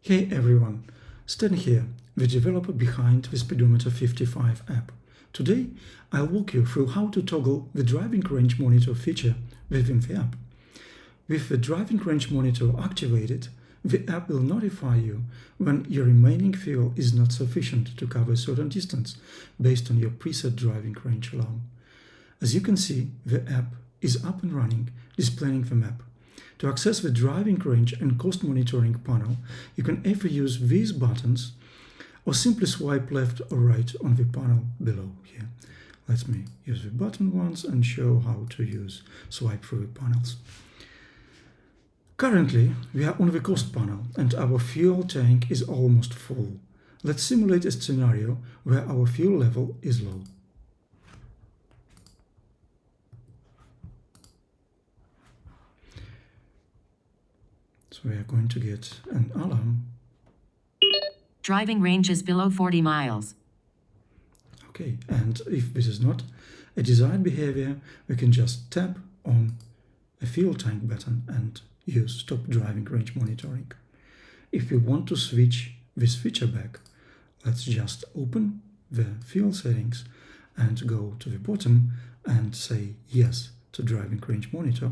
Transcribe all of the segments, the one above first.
Hey everyone, Stan here, the developer behind the Speedometer 55 app. Today, I'll walk you through how to toggle the driving range monitor feature within the app. With the driving range monitor activated, the app will notify you when your remaining fuel is not sufficient to cover a certain distance based on your preset driving range alarm. As you can see, the app is up and running, displaying the map. To access the driving range and cost monitoring panel, you can either use these buttons or simply swipe left or right on the panel below here. Let me use the button once and show how to swipe through the panels. Currently, we are on the cost panel and our fuel tank is almost full. Let's simulate a scenario where our fuel level is low. So we are going to get an alarm. Driving range is below 40 miles. Okay, and if this is not a desired behavior, we can just tap on a fuel tank button and use stop driving range monitoring. If we want to switch this feature back, let's just open the fuel settings and go to the bottom and say yes to driving range monitor.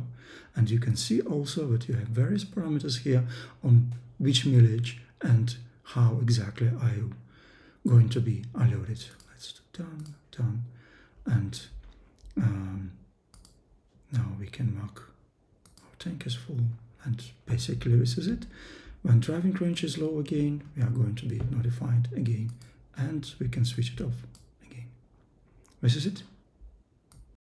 And you can see also that you have various parameters here on which mileage and how exactly are you going to be alerted. Let's do done, and now we can mark our tank is full, and basically this is it. When driving range is low again, we are going to be notified again, and we can switch it off again. This is it.